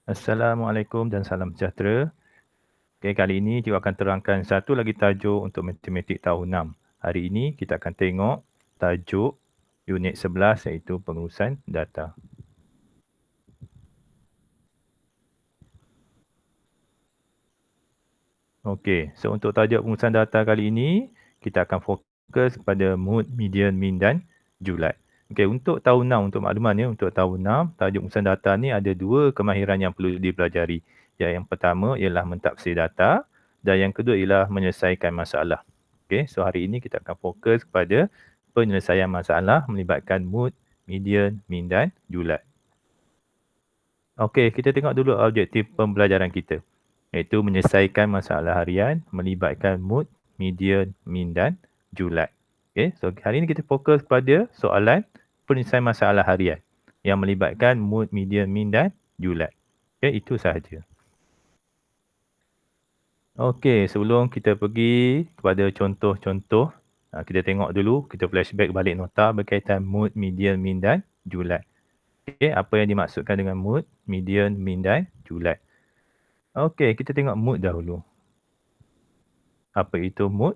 Assalamualaikum dan salam sejahtera. Okay, kali ini cikgu akan terangkan satu lagi tajuk untuk matematik tahun 6. Hari ini kita akan tengok tajuk unit 11 iaitu pengurusan data. Okey, so untuk tajuk pengurusan data kali ini, kita akan fokus kepada mood, median, mean dan julat. Okey, untuk tahun 6, untuk makluman ya, untuk tahun 6, tajuk pengurusan data ni ada dua kemahiran yang perlu dipelajari. Yang pertama ialah mentafsir data dan yang kedua ialah menyelesaikan masalah. Okey, so hari ini kita akan fokus kepada penyelesaian masalah melibatkan mood, median, mean dan julat. Okey, kita tengok dulu objektif pembelajaran kita, iaitu menyelesaikan masalah harian melibatkan mood, median, mean dan julat. Okey, so hari ini kita fokus kepada soalan penyelesaian masalah harian yang melibatkan mood, median, mean dan julat. Okey, itu sahaja. Okey, sebelum kita pergi kepada contoh-contoh, kita tengok dulu, kita flashback balik nota berkaitan mood, median, mean dan julat. Okey, apa yang dimaksudkan dengan mood, median, mean dan julat? Okey, kita tengok mood dahulu. Apa itu mood?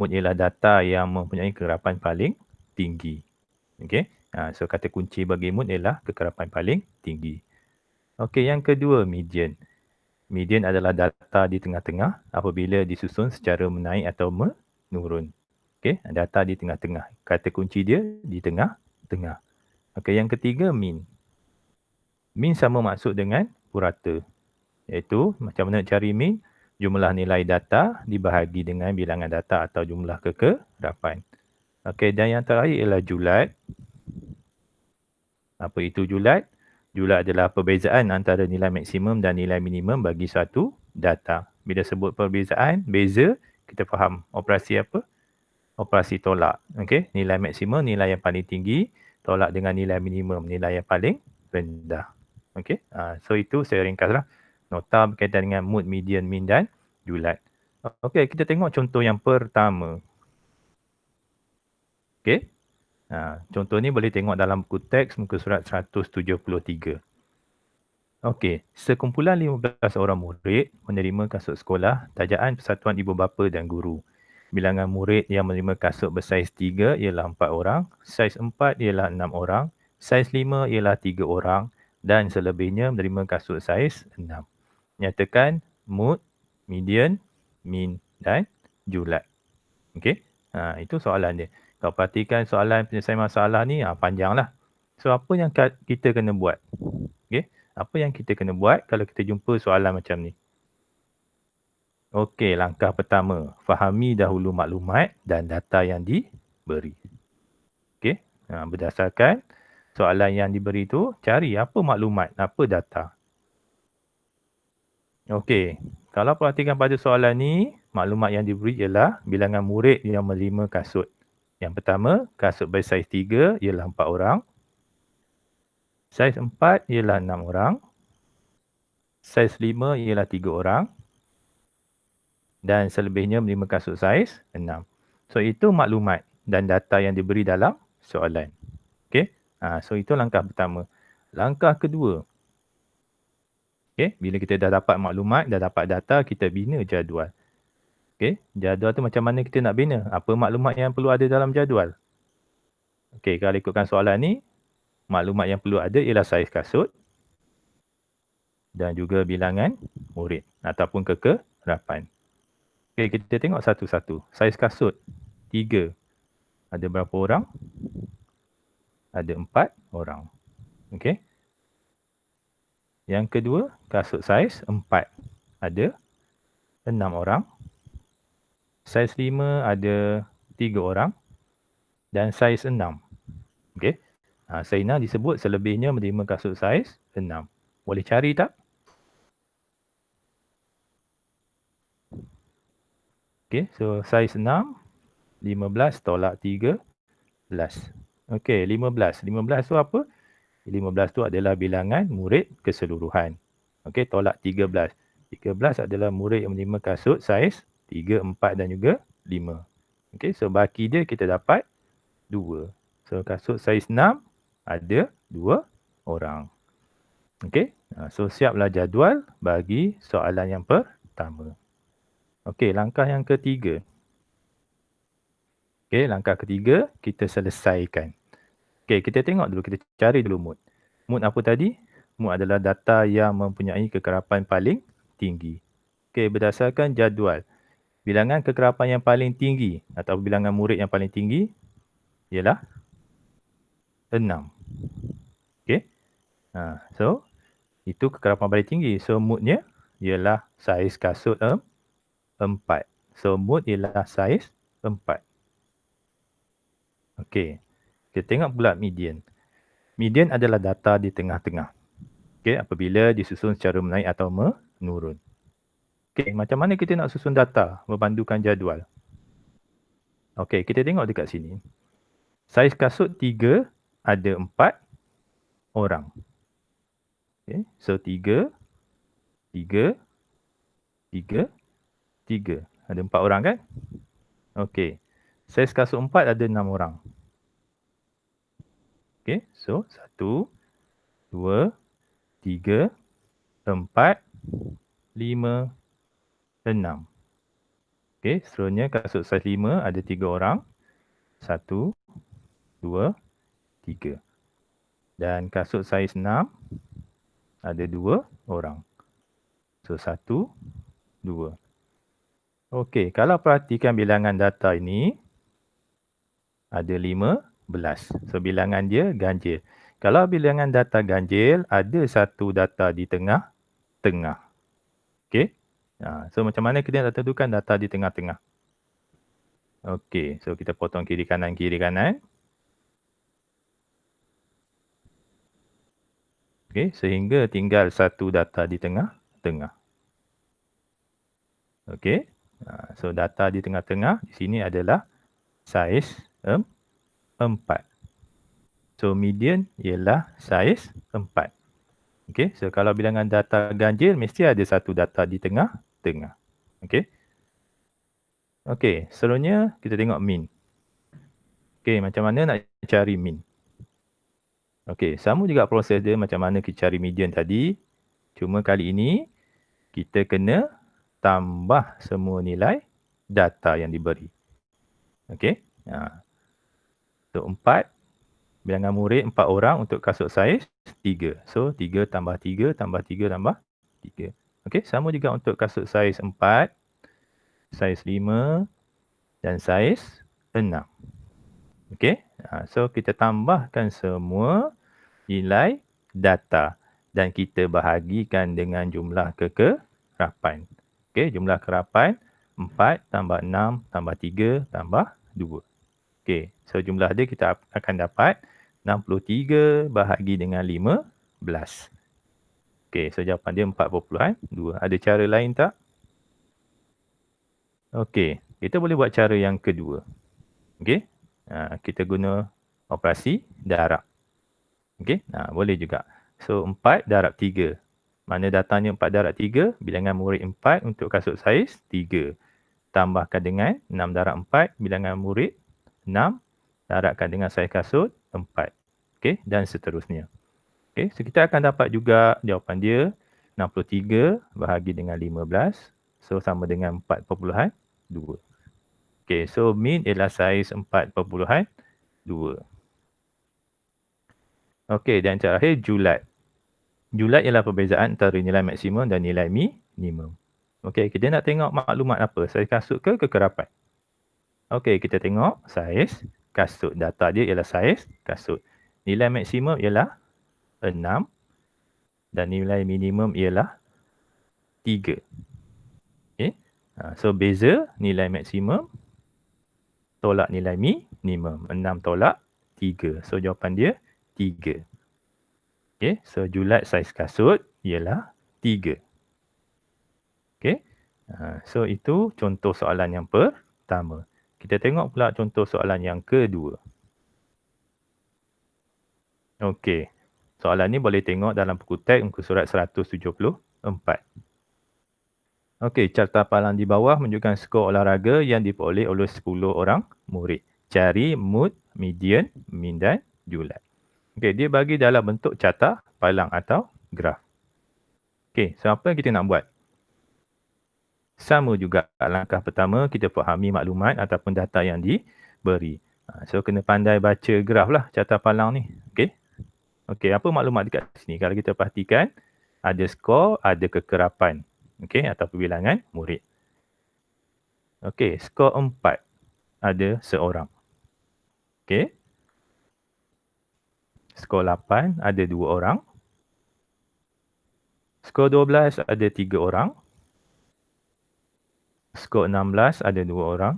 Mood ialah data yang mempunyai kekerapan paling tinggi. Okey, so kata kunci bagi mood ialah kekerapan paling tinggi. Okey, yang kedua median. Median adalah data di tengah-tengah apabila disusun secara menaik atau menurun. Okey, data di tengah-tengah. Kata kunci dia di tengah-tengah. Okey, yang ketiga mean. Mean sama maksud dengan purata. Iaitu macam mana cari mean? Jumlah nilai data dibahagi dengan bilangan data atau jumlah kekerapan. Okey, dan yang terakhir ialah julat. Apa itu julat? Julat adalah perbezaan antara nilai maksimum dan nilai minimum bagi suatu data. Bila sebut perbezaan, beza, kita faham operasi apa? Operasi tolak. Okey, nilai maksimum, nilai yang paling tinggi, tolak dengan nilai minimum, nilai yang paling rendah. Okey, so itu saya ringkaslah nota berkaitan dengan mood, median, mean dan julat. Okey, kita tengok contoh yang pertama. Okey, contoh ni boleh tengok dalam buku teks muka surat 173. Okey, sekumpulan 15 orang murid menerima kasut sekolah tajaan Persatuan Ibu Bapa dan Guru. Bilangan murid yang menerima kasut bersaiz 3 ialah 4 orang, saiz 4 ialah 6 orang, saiz 5 ialah 3 orang dan selebihnya menerima kasut saiz 6. Nyatakan mood, median, mean dan julat. Okey, itu soalan dia. Kalau perhatikan soalan penyelesaian masalah ni panjanglah. So apa yang kita kena buat? Okey, apa yang kita kena buat kalau kita jumpa soalan macam ni? Okey, langkah pertama, fahami dahulu maklumat dan data yang diberi. Okey, berdasarkan soalan yang diberi tu, cari apa maklumat, apa data. Okey, kalau perhatikan pada soalan ni, maklumat yang diberi ialah bilangan murid yang menerima kasut. Yang pertama, kasut bersaiz 3 ialah 4 orang. Saiz 4 ialah 6 orang. Saiz 5 ialah 3 orang. Dan selebihnya menerima kasut saiz 6. So itu maklumat dan data yang diberi dalam soalan. Okey, so itu langkah pertama. Langkah kedua. Okey, bila kita dah dapat maklumat, dah dapat data, kita bina jadual. Okey, jadual tu macam mana kita nak bina? Apa maklumat yang perlu ada dalam jadual? Okey, kalau ikutkan soalan ni, maklumat yang perlu ada ialah saiz kasut dan juga bilangan murid ataupun kekerapan. Okey, kita tengok satu-satu. Saiz kasut 3. Ada berapa orang? Ada 4 orang. Okey. Yang kedua, kasut saiz 4. Ada 6 orang. Saiz 5 ada 3 orang. Dan saiz 6. Okey. Saiz 6 disebut selebihnya menerima kasut saiz 6. Boleh cari tak? Okey, so saiz 6, 15 tolak 13. Okey, 15. 15 tu apa? 15 tu adalah bilangan murid keseluruhan. Okey, tolak 13. 13 adalah murid yang menerima kasut saiz 3, 4 dan juga 5. Okey, so baki dia kita dapat 2. So kasut saiz 6 ada 2 orang. Okey, So siaplah jadual bagi soalan yang pertama. Okey, langkah yang ketiga. Okey, langkah ketiga kita selesaikan. Okey, kita tengok dulu, kita cari dulu mood. Mood apa tadi? Mood adalah data yang mempunyai kekerapan paling tinggi. Okey, berdasarkan jadual, bilangan kekerapan yang paling tinggi atau bilangan murid yang paling tinggi ialah 6. Okey. So itu kekerapan paling tinggi. So moodnya ialah saiz kasut 4. So mood ialah saiz 4. Okey. Kita tengok pula median. Median adalah data di tengah-tengah. Okey, apabila disusun secara menaik atau menurun. Okey, macam mana kita nak susun data membandukan jadual? Okey, kita tengok dekat sini. Saiz kasut 3 ada 4 orang. Okey, so 3, 3, 3, 3. Ada 4 orang kan? Okey. Saiz kasut 4 ada 6 orang. Okey, so 1, 2, 3, 4, 5, 6. Okey, seterusnya kasut saiz 5 ada 3 orang. 1, 2, 3. Dan kasut saiz 6 ada 2 orang. So 1, 2. Okey, kalau perhatikan bilangan data ini ada 15. So bilangan dia ganjil. Kalau bilangan data ganjil, ada satu data di tengah-tengah. Okey. So macam mana kita nak tentukan data di tengah-tengah? Okey, so kita potong kiri kanan, kiri kanan. Okey, sehingga tinggal satu data di tengah-tengah. Okey. So data di tengah-tengah di sini adalah saiz 4. So median ialah saiz 4. Okey, so kalau bilangan data ganjil mesti ada satu data di tengah-tengah. Okey. Okey, seterusnya kita tengok mean. Okey, macam mana nak cari mean? Okey, sama juga proses dia macam mana kita cari median tadi. Cuma kali ini kita kena tambah semua nilai data yang diberi. Okey. Untuk 4, bilangan murid 4 orang untuk kasut saiz 3. So 3 tambah 3 tambah 3 tambah 3. Okey, sama juga untuk kasut saiz 4, saiz 5 dan saiz 6. Okey. So kita tambahkan semua nilai data dan kita bahagikan dengan jumlah kekerapan. Okey, jumlah kekerapan 4 tambah 6 tambah 3 tambah 2. Okey, so jumlah dia kita akan dapat 63 bahagi dengan 15. Okey, so jawapan dia 4.2. Ada cara lain tak? Okey, kita boleh buat cara yang kedua. Okey, kita guna operasi darab. Okey, boleh juga. So 4 darab 3. Mana datanya 4 darab 3? Bilangan murid 4 untuk kasut saiz 3. Tambahkan dengan 6 darab 4, bilangan murid 6. Darabkan dengan saiz kasut 4. Okey, dan seterusnya. Okey, so kita akan dapat juga jawapan dia 63 bahagi dengan 15. So sama dengan 4.2. Okey, so mean ialah saiz 4.2. Okey, dan terakhir julat. Julat ialah perbezaan antara nilai maksimum dan nilai minimum. Okey, kita nak tengok maklumat apa? Saiz kasut ke kekerapan? Okey, kita tengok saiz kasut. Data dia ialah saiz kasut. Nilai maksimum ialah 6 dan nilai minimum ialah 3. Okey. So beza nilai maksimum tolak nilai minimum. 6 tolak 3. So jawapan dia 3. Okey, so julat saiz kasut ialah 3. Okey. So itu contoh soalan yang pertama. Kita tengok pula contoh soalan yang kedua. Okey. Soalan ni boleh tengok dalam buku teks muka surat 174. Okey, carta palang di bawah menunjukkan skor olahraga yang diperoleh oleh 10 orang murid. Cari mood, median, mean dan julat. Okey, dia bagi dalam bentuk carta palang atau graf. Okey, so apa yang kita nak buat? Sama juga, langkah pertama kita fahami maklumat ataupun data yang diberi. So kena pandai baca graf lah carta palang ni. Okey. Okey, apa maklumat dekat sini? Kalau kita perhatikan, ada skor, ada kekerapan. Okey, atau bilangan murid. Okey, skor 4 ada seorang. Okey. Skor 8 ada 2 orang. Skor 12 ada 3 orang. Skor 16 ada 2 orang.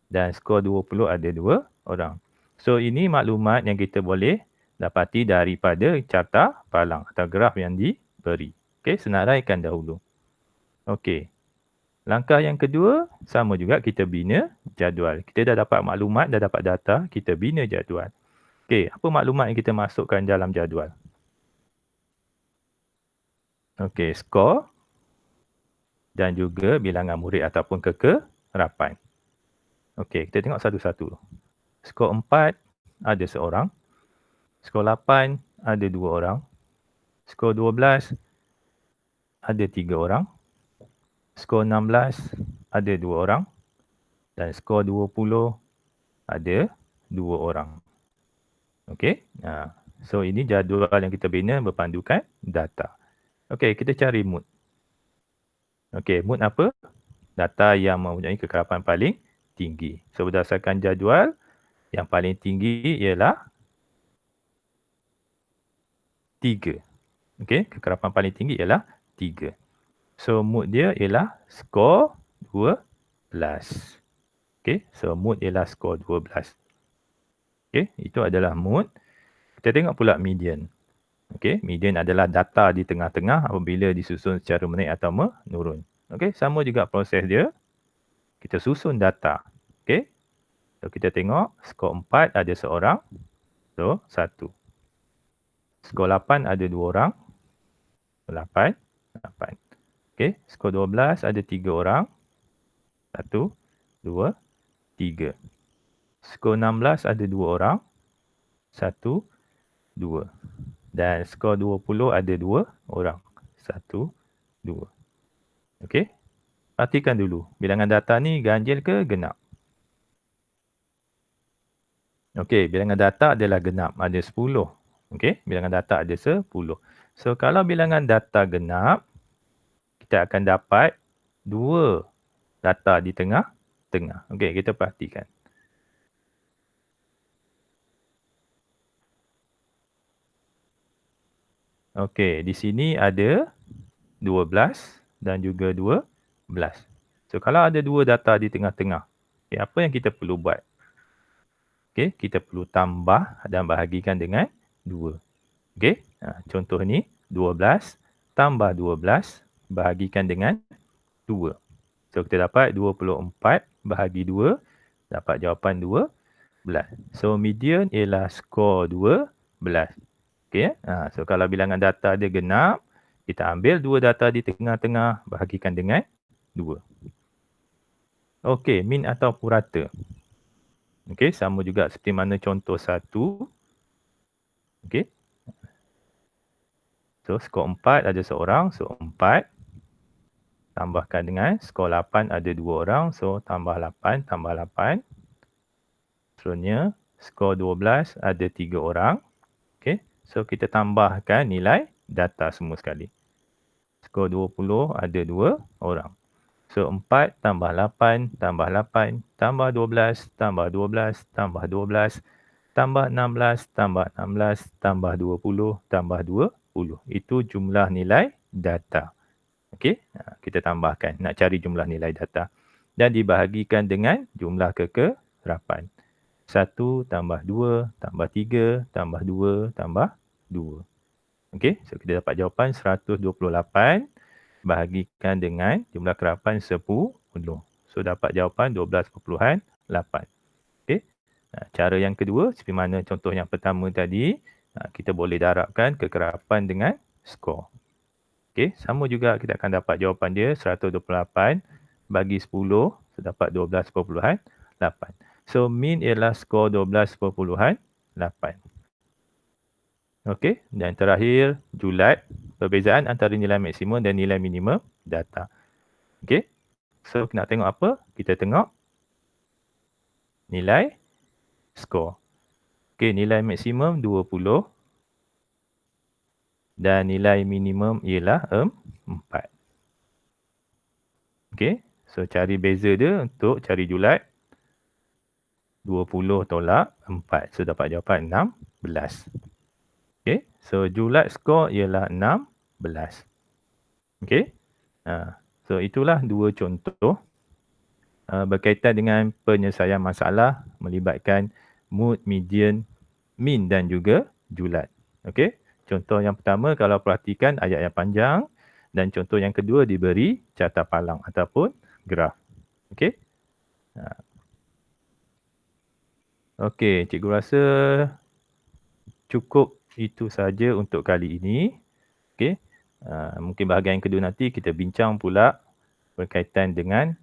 Dan skor 20 ada 2 orang. So ini maklumat yang kita boleh dapati daripada carta palang atau graf yang diberi. Okey, senaraikan dahulu. Okey. Langkah yang kedua, sama juga kita bina jadual. Kita dah dapat maklumat, dah dapat data, kita bina jadual. Okey, apa maklumat yang kita masukkan dalam jadual? Okey, skor dan juga bilangan murid ataupun kekerapan. Okey, kita tengok satu-satu. Skor 4 ada seorang. Skor 8 ada 2 orang. Skor 12 ada 3 orang. Skor 16 ada 2 orang. Dan skor 20 ada 2 orang. Okey. So ini jadual yang kita bina berpandukan data. Okey, kita cari mood. Okey, mood apa? Data yang mempunyai kekerapan paling tinggi. So berdasarkan jadual, yang paling tinggi ialah 3. Okey, kekerapan paling tinggi ialah 3. So mood dia ialah skor 12. Okey, so mood ialah skor 12. Okey, itu adalah mood. Kita tengok pula median. Okey, median adalah data di tengah-tengah apabila disusun secara menaik atau menurun. Okey, sama juga proses dia. Kita susun data. Okey. So kita tengok skor 4 ada seorang. So 1. Skor 8 ada 2 orang. 8. Okey, skor 12 ada 3 orang. 1, 2, 3. Skor 16 ada 2 orang. 1, 2. Dan skor 20 ada 2 orang. 1, 2. Okey. Perhatikan dulu. Bilangan data ni ganjil ke genap? Okey, bilangan data adalah genap. Ada 10. Okey, bilangan data ada 10. So, kalau bilangan data genap, kita akan dapat 2 data di tengah-tengah. Okey, kita perhatikan. Okey, di sini ada 12 dan juga 12. So, kalau ada 2 data di tengah-tengah, okay, apa yang kita perlu buat? Okey, kita perlu tambah dan bahagikan dengan 2. Okey, contoh ni 12 tambah 12 bahagikan dengan 2. So, kita dapat 24 bahagi 2, dapat jawapan 12. So, median ialah skor 12. Okey, so kalau bilangan data dia genap, kita ambil 2 data di tengah-tengah, bahagikan dengan 2. Okey, min atau purata. Okey, sama juga seperti mana contoh 1. Okey. So, skor 4 ada seorang, so 4. Tambahkan dengan skor 8 ada 2 orang, so tambah 8, tambah 8. Seterusnya, skor 12 ada 3 orang. Okey, so kita tambahkan nilai data semua sekali. Skor 20 ada 2 orang. So 4 tambah 8 tambah 8 tambah 12 tambah 12 tambah 12 tambah 16 tambah 16 tambah 20 tambah 20. Itu jumlah nilai data. Okey, kita tambahkan nak cari jumlah nilai data. Dan dibahagikan dengan jumlah kekerapan. 1 tambah 2 tambah 3 tambah 2 tambah 2. Okey, so kita dapat jawapan 128 bahagikan dengan jumlah kerapan 10. So dapat jawapan 12.8. Okey. Cara yang kedua, seperti mana contoh yang pertama tadi, kita boleh darabkan kekerapan dengan skor. Okey, sama juga kita akan dapat jawapan dia 128 bagi 10, so dapat 12.8. So min ialah skor 12.8. Okey, dan terakhir julat, perbezaan antara nilai maksimum dan nilai minimum data. Okey. So, nak tengok apa? Kita tengok nilai skor. Okey, nilai maksimum 20 dan nilai minimum ialah 4. Okey, so cari beza dia untuk cari julat. 20 tolak 4. So, dapat jawapan 16. Okey, so julat skor ialah 16. Okey. So, itulah dua contoh berkaitan dengan penyelesaian masalah melibatkan mood, median, mean dan juga julat. Okey. Contoh yang pertama, kalau perhatikan ayat yang panjang, dan contoh yang kedua diberi carta palang ataupun graf. Okey. Okey, cikgu rasa cukup itu saja untuk kali ini. Okey. Mungkin bahagian kedua nanti kita bincang pula berkaitan dengan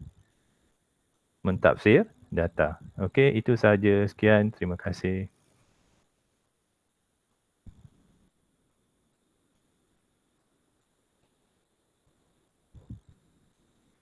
mentafsir data. Okey, itu saja. Sekian. Terima kasih.